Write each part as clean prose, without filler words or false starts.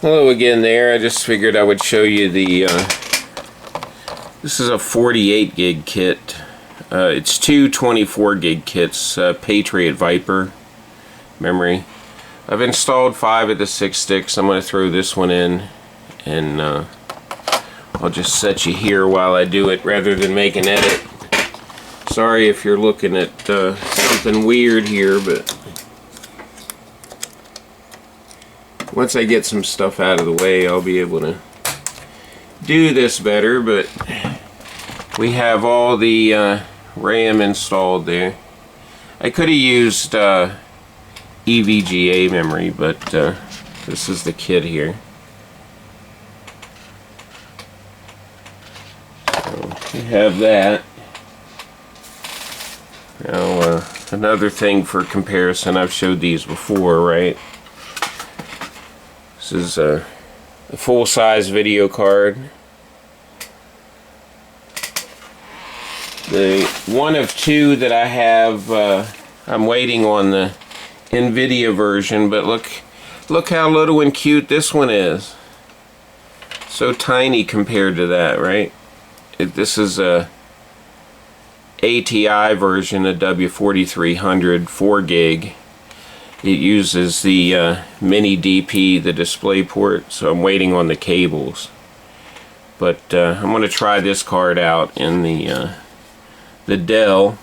Hello again there. I just figured I would show you the this is a 48 gig kit. It's two 24 gig kits, Patriot Viper memory. I've installed 5 of the 6 sticks. I'm going to throw this one in, and I'll just set you here while I do it rather than make an edit. Sorry if you're looking at something weird here, but once I get some stuff out of the way, I'll be able to do this better. But we have all the RAM installed there. I could have used EVGA memory, but this is the kit here. So we have that. Now another thing for comparison, I've showed these before, right? This is a full-size video card. The one of 2 that I have, I'm waiting on the NVIDIA version, but look how little and cute this one is. So tiny compared to that, right? This is a ATI version, a W4300 4 gig. It uses the mini DP, the display port, so I'm waiting on the cables. But I'm going to try this card out in the Dell.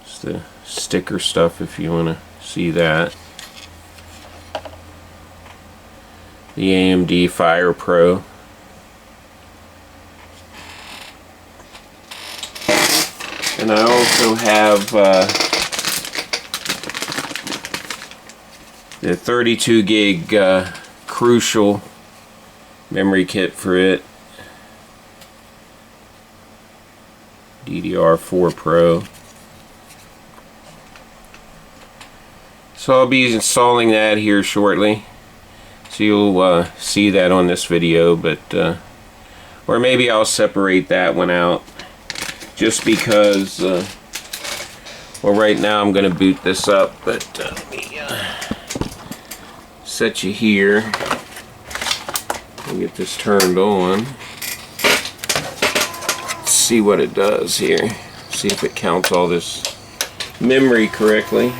It's the sticker stuff if you want to see that. The AMD Fire Pro. And I also have the 32 gig Crucial memory kit for it. DDR4 Pro. So I'll be installing that here shortly. So you'll see that on this video, but or maybe I'll separate that one out just because well, right now I'm going to boot this up, but let me set you here and get this turned on. Let's see what it does here. See if it counts all this memory correctly.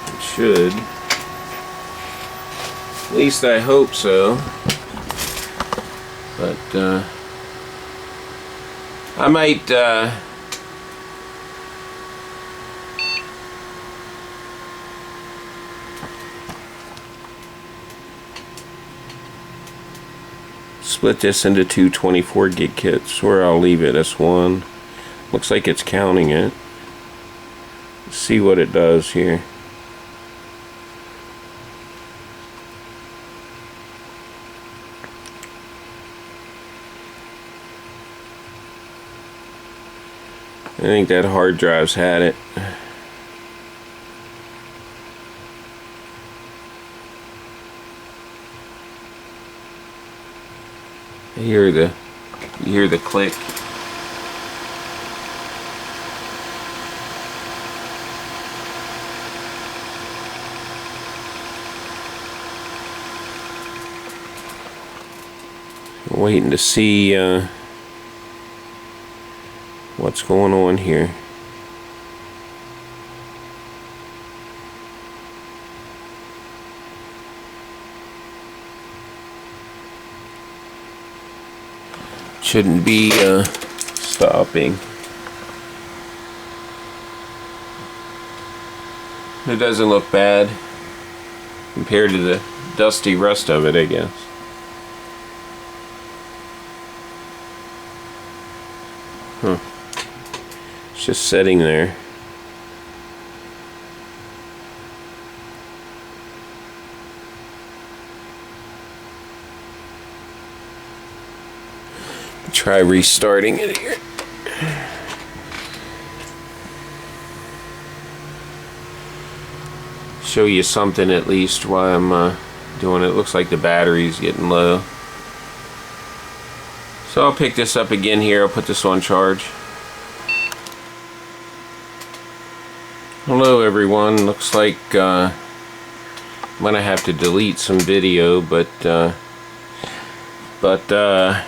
It should. At least I hope so. But I might split this into 2 24 gig kits, or I'll leave it as one. Looks like it's counting it. Let's see what it does here. I think that hard drive's had it. You hear the click. Waiting to see what's going on here. Shouldn't be stopping. It doesn't look bad compared to the dusty rest of it, I guess. Huh. It's just sitting there. Try restarting it here. Show you something at least while I'm doing it. Looks like the battery's getting low. So I'll pick this up again here. I'll put this on charge. Hello everyone, looks like I'm gonna have to delete some video, but I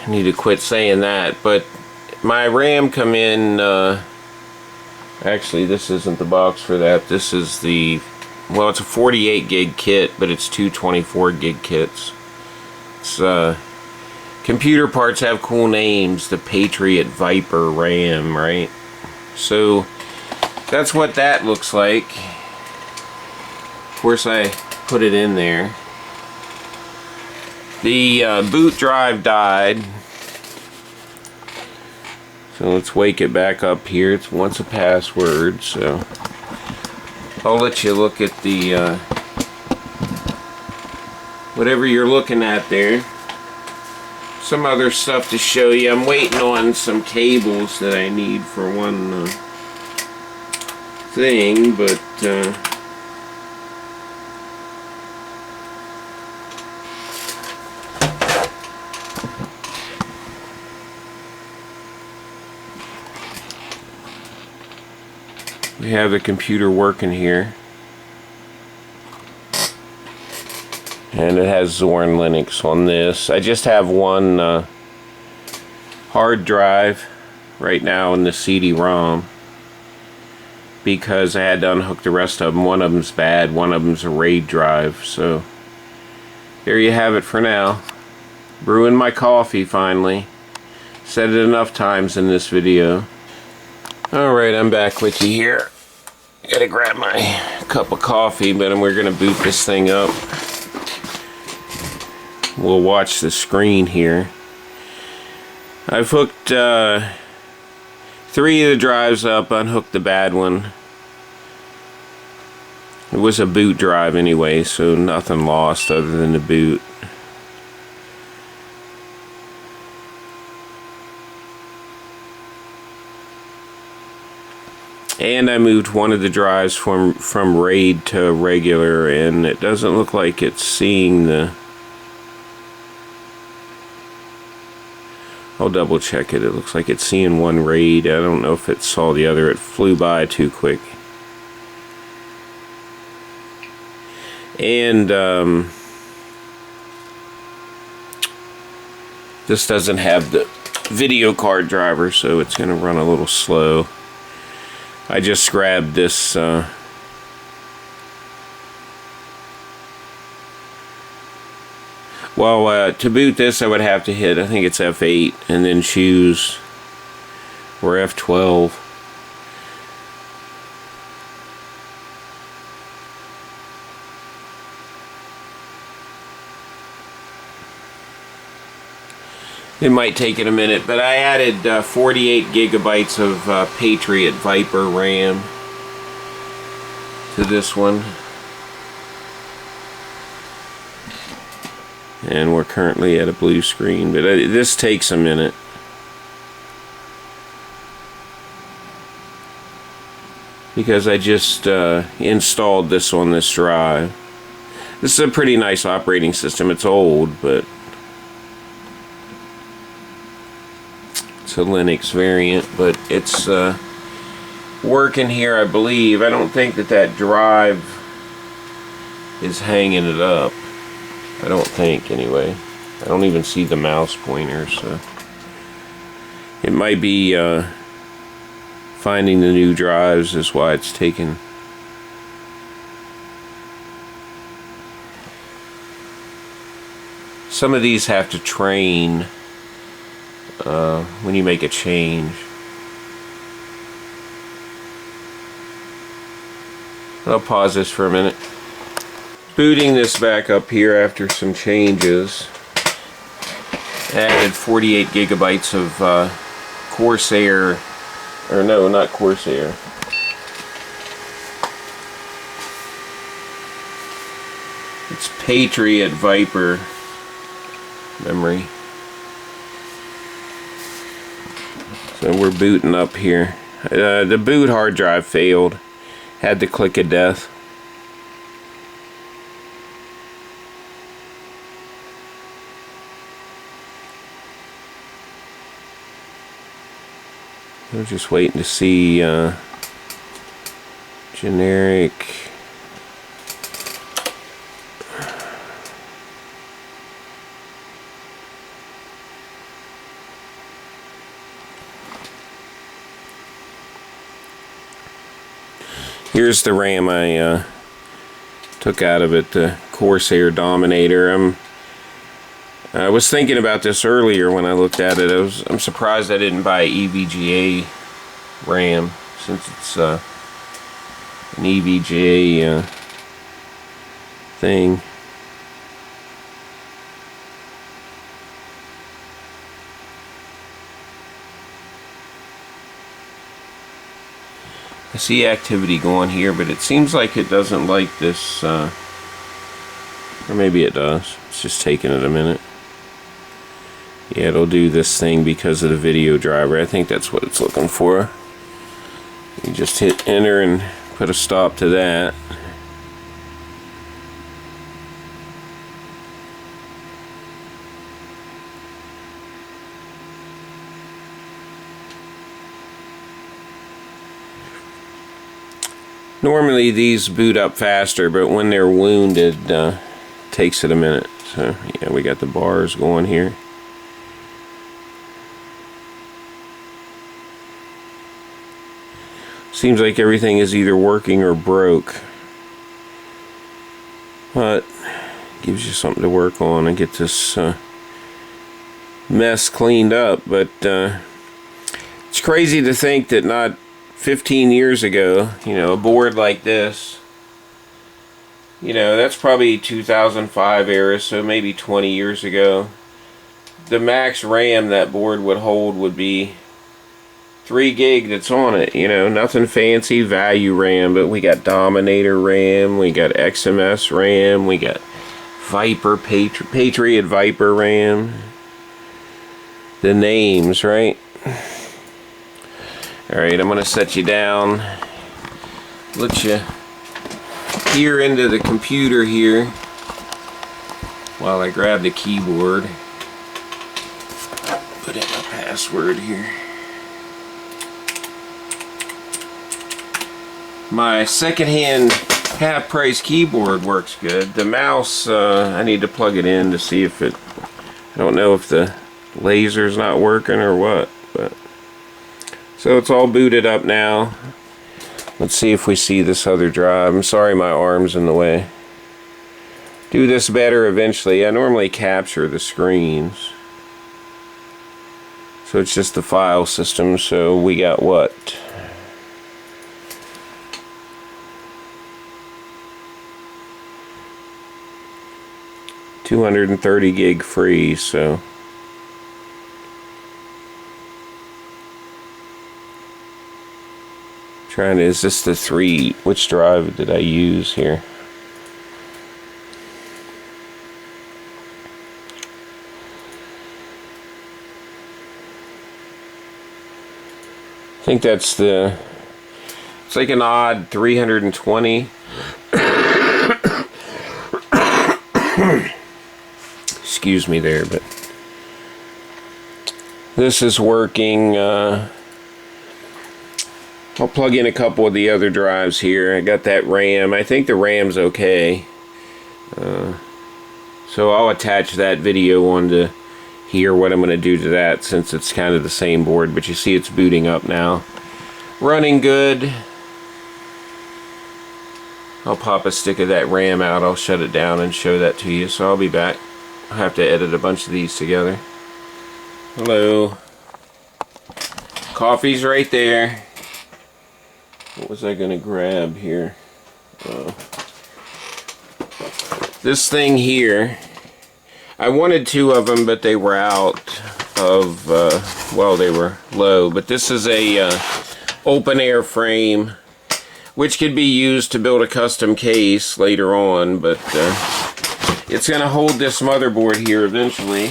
need to quit saying that. But my RAM come in, actually this isn't the box for that, this is the, well, it's a 48 gig kit, but it's two 24 gig kits. It's computer parts have cool names, the Patriot Viper RAM, right? So that's what that looks like. Of course I put it in there. The boot drive died, so let's wake it back up here. It's once a password, so I'll let you look at the whatever you're looking at there. Some other stuff to show you. I'm waiting on some cables that I need for one thing, but we have the computer working here, and it has Zorn Linux on this. I just have one hard drive right now in the CD-ROM because I had to unhook the rest of them. One of them's bad, one of them's a RAID drive. So there you have it for now. Brewing my coffee finally. Said it enough times in this video. Alright, I'm back with you here. Gotta grab my cup of coffee, but we're gonna boot this thing up. We'll watch the screen here. I've hooked 3 of the drives up, unhooked the bad one. It was a boot drive anyway, so nothing lost other than the boot. And I moved one of the drives from RAID to regular, and it doesn't look like it's seeing the... I'll double check it. It looks like it's seeing one RAID. I don't know if it saw the other. It flew by too quick. And this doesn't have the video card driver, so it's going to run a little slow. I just grabbed this to boot this I would have to hit, I think it's F8, and then choose, or F12. It might take it a minute, but I added 48 gigabytes of Patriot Viper RAM to this one. And we're currently at a blue screen, but this takes a minute. Because I just installed this on this drive. This is a pretty nice operating system. It's old, but it's a Linux variant, but it's working here, I believe. I don't think that drive is hanging it up. I don't think, anyway. I don't even see the mouse pointer, so it might be finding the new drives is why it's taken. Some of these have to train when you make a change. I'll pause this for a minute. Booting this back up here after some changes. Added 48 gigabytes of Corsair, or no, not Corsair. It's Patriot Viper memory. So we're booting up here. The boot hard drive failed. Had the click of death. I'm just waiting to see generic. Here's the RAM I took out of it, the Corsair Dominator. I was thinking about this earlier when I looked at it. I'm surprised I didn't buy EVGA RAM, since it's an EVGA thing. I see activity going here, but it seems like it doesn't like this, or maybe it does. It's just taking it a minute. Yeah, it'll do this thing because of the video driver. I think that's what it's looking for. You just hit enter and put a stop to that. Normally these boot up faster, but when they're wounded, takes it a minute. So yeah, we got the bars going here. Seems like everything is either working or broke, but gives you something to work on and get this mess cleaned up. But it's crazy to think that not 15 years ago, you know, a board like this, you know, that's probably 2005 era, so maybe 20 years ago, the max RAM that board would hold would be 3 gig that's on it. You know, nothing fancy, value RAM, but we got Dominator RAM, we got XMS RAM, we got Viper, Patriot Viper RAM. The names, right? Alright, I'm going to set you down, let you peer into the computer here while I grab the keyboard. Put in my password here. My secondhand half-price keyboard works good. The mouse, I need to plug it in to see if it, I don't know if the laser's not working or what, but so it's all booted up now. Let's see if we see this other drive. I'm sorry my arm's in the way. Do this better eventually. I normally capture the screens. So it's just the file system. So we got what? $230 gig free, so trying to, is this the 3, which drive did I use here? I think that's the, it's like an odd 320. Excuse me there, but this is working. I'll plug in a couple of the other drives here. I got that RAM. I think the RAM's okay. So I'll attach that video onto here, what I'm going to do to that, since it's kind of the same board. But you see it's booting up now. Running good. I'll pop a stick of that RAM out. I'll shut it down and show that to you. So I'll be back. I'll have to edit a bunch of these together. Hello. Coffee's right there. What was I gonna grab here? This thing here, I wanted 2 of them, but they were out of, well, they were low. But this is a open air frame, which could be used to build a custom case later on, but it's gonna hold this motherboard here eventually.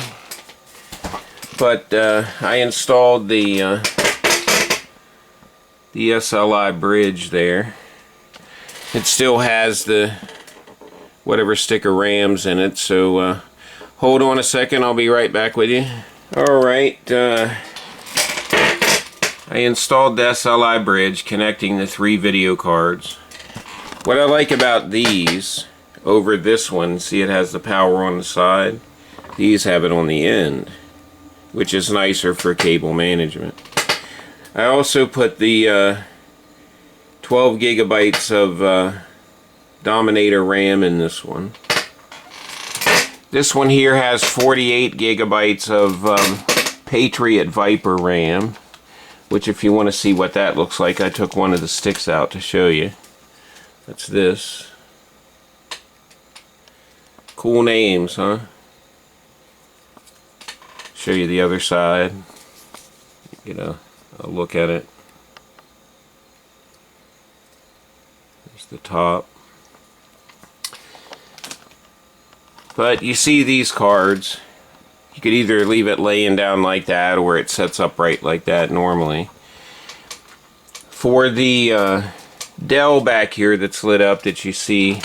But I installed the SLI bridge there. It still has the whatever stick of RAMs in it, so hold on a second, I'll be right back with you. Alright, I installed the SLI bridge connecting the 3 video cards. What I like about these over this one, see it has the power on the side. These have it on the end, which is nicer for cable management. I also put the 12 gigabytes of Dominator RAM in this one. This one here has 48 gigabytes of Patriot Viper RAM, which if you want to see what that looks like, I took one of the sticks out to show you. That's this. Cool names, huh? Show you the other side. Get a look at it. There's the top. But you see these cards, you could either leave it laying down like that or it sets upright like that normally. For the Dell back here that's lit up that you see,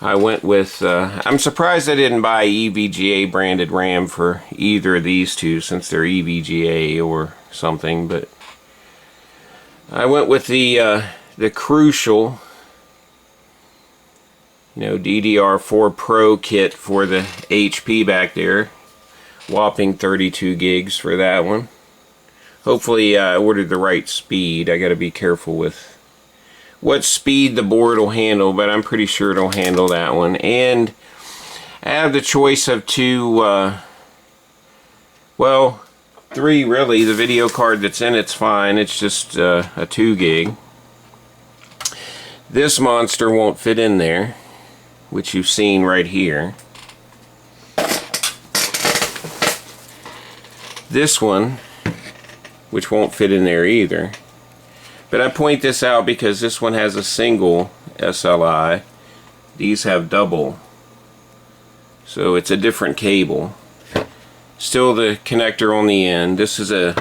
I went with, I'm surprised I didn't buy EVGA branded RAM for either of these two since they're EVGA or something, but I went with the Crucial, DDR4 Pro kit for the HP back there. Whopping 32 gigs for that one. Hopefully I ordered the right speed. I gotta be careful with what speed the board will handle, but I'm pretty sure it'll handle that one. And I have the choice of two, well, three really. The video card that's in it's fine. It's just a 2 gig. This monster won't fit in there, which you've seen right here. This one, which won't fit in there either. But I point this out because this one has a single SLI. These have double. So it's a different cable. Still the connector on the end. This is a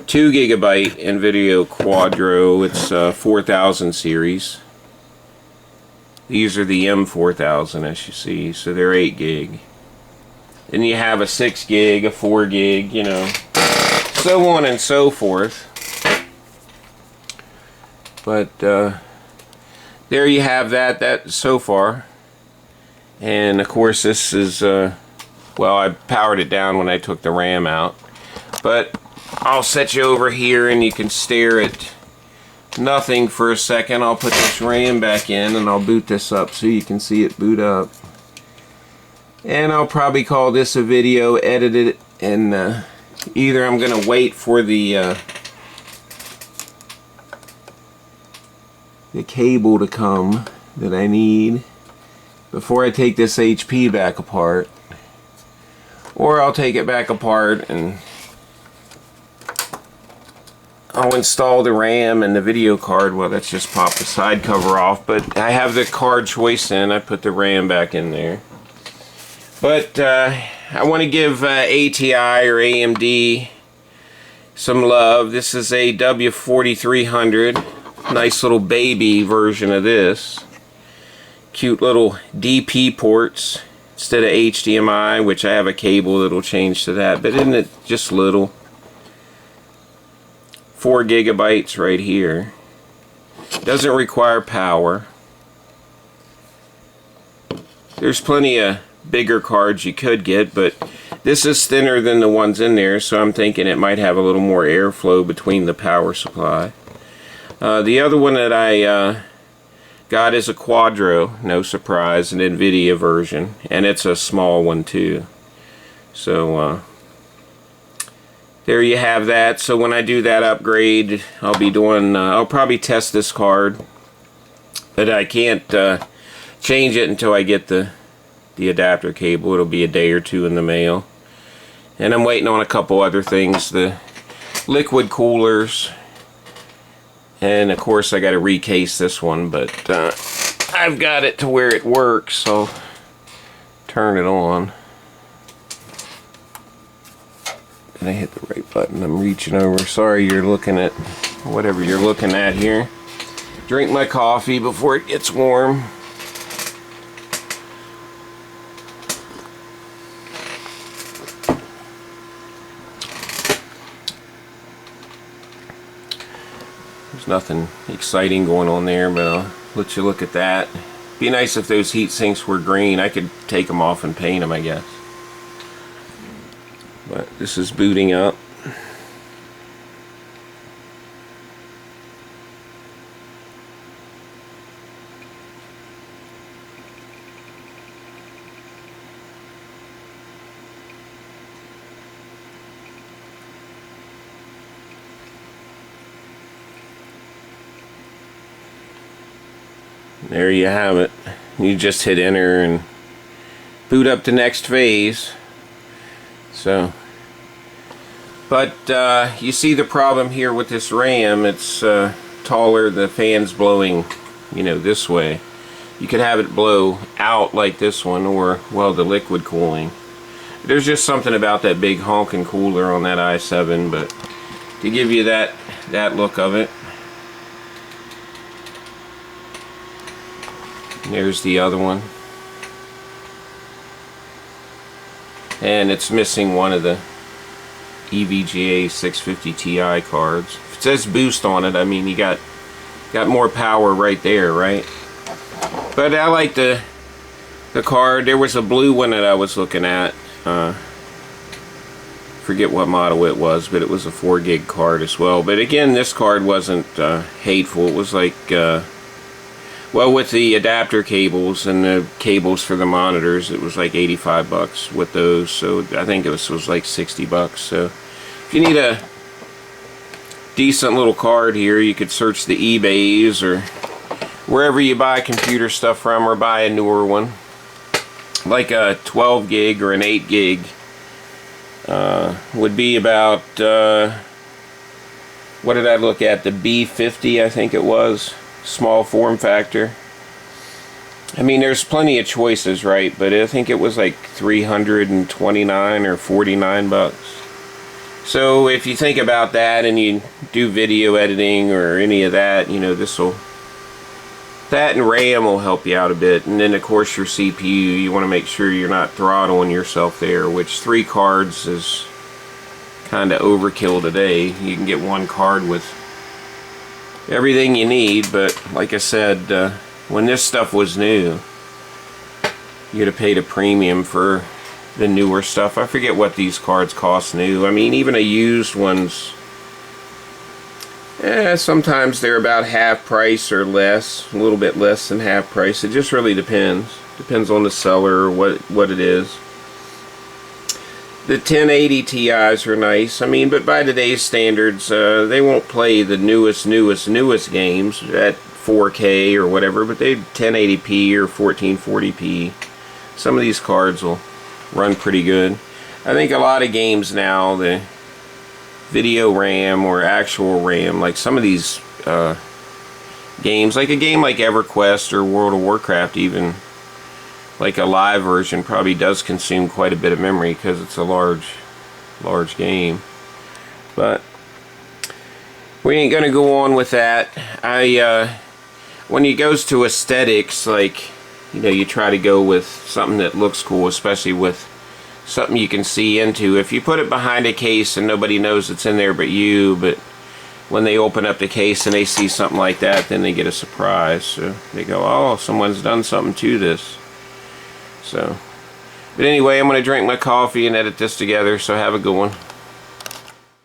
2 gigabyte NVIDIA Quadro. It's 4000 series. These are the M4000 as you see. So they're 8 gig. Then you have a 6 gig, a 4 gig, so on and so forth. But there you have that so far. And of course this is, well, I powered it down when I took the RAM out. But I'll set you over here and you can stare at nothing for a second. I'll put this RAM back in and I'll boot this up so you can see it boot up. And I'll probably call this a video, edit it, and either I'm going to wait for the cable to come that I need before I take this HP back apart, or I'll take it back apart and I'll install the RAM and the video card. Well, that's just pop the side cover off, but I have the card choice in. I put the RAM back in there. But I want to give ATI or AMD some love. This is a W4300. Nice little baby version of this. Cute little DP ports instead of HDMI, which I have a cable that'll change to that. But isn't it just little? 4 gigabytes right here. Doesn't require power. There's plenty of bigger cards you could get, but this is thinner than the ones in there, so I'm thinking it might have a little more airflow between the power supply. The other one that I got is a Quadro, no surprise, an NVIDIA version, and it's a small one too. So there you have that. So when I do that upgrade, I'll be doing, I'll probably test this card, but I can't change it until I get the adapter cable. It'll be a day or two in the mail. And I'm waiting on a couple other things, the liquid coolers, and of course I got to recase this one, but I've got it to where it works, so turn it on. And I hit the right button. I'm reaching over. Sorry you're looking at whatever you're looking at here. Drink my coffee before it gets warm. There's nothing exciting going on there, but I'll let you look at that. Be nice if those heat sinks were green. I could take them off and paint them, I guess. But this is booting up. There you have it. You just hit enter and boot up the next phase. So, but you see the problem here with this RAM. It's taller. The fan's blowing, you know, this way. You could have it blow out like this one, or, well, the liquid cooling. There's just something about that big honking cooler on that i7, but to give you that look of it. There's the other one. And it's missing one of the EVGA 650 Ti cards. If it says boost on it, I mean, you got more power right there, right? But I like the card. There was a blue one that I was looking at. Forget what model it was, but it was a 4 gig card as well. But again, this card wasn't hateful. It was like, well, with the adapter cables and the cables for the monitors, it was like 85 bucks with those. So I think it was like 60 bucks. So if you need a decent little card here, you could search the eBays or wherever you buy computer stuff from, or buy a newer one. Like a 12 gig or an 8 gig would be about, what did I look at? The B50, I think it was. Small form factor. I mean, there's plenty of choices, right? But I think it was like 329 or 49 bucks. So if you think about that and you do video editing or any of that, you know, that and RAM will help you out a bit. And then of course your CPU, you want to make sure you're not throttling yourself there, which 3 cards is kind of overkill today. You can get 1 card with everything you need, but like I said, when this stuff was new, you'd have paid a premium for the newer stuff. I forget what these cards cost new. I mean, even a used ones, sometimes they're about half price or less, a little bit less than half price. It just really depends. Depends on the seller or what it is. The 1080 Ti's are nice. I mean, but by today's standards, they won't play the newest games at 4K or whatever, but they 1080p or 1440p. Some of these cards will run pretty good. I think a lot of games now, the video RAM or actual RAM, like some of these games, like a game like EverQuest or World of Warcraft, even like a live version, probably does consume quite a bit of memory because it's a large game. But we ain't gonna go on with that. When it goes to aesthetics, like, you know, you try to go with something that looks cool, especially with something you can see into. If you put it behind a case and nobody knows it's in there but you, but when they open up the case and they see something like that, then they get a surprise. So they go, oh, someone's done something to this. So, but anyway, I'm going to drink my coffee and edit this together, so have a good one.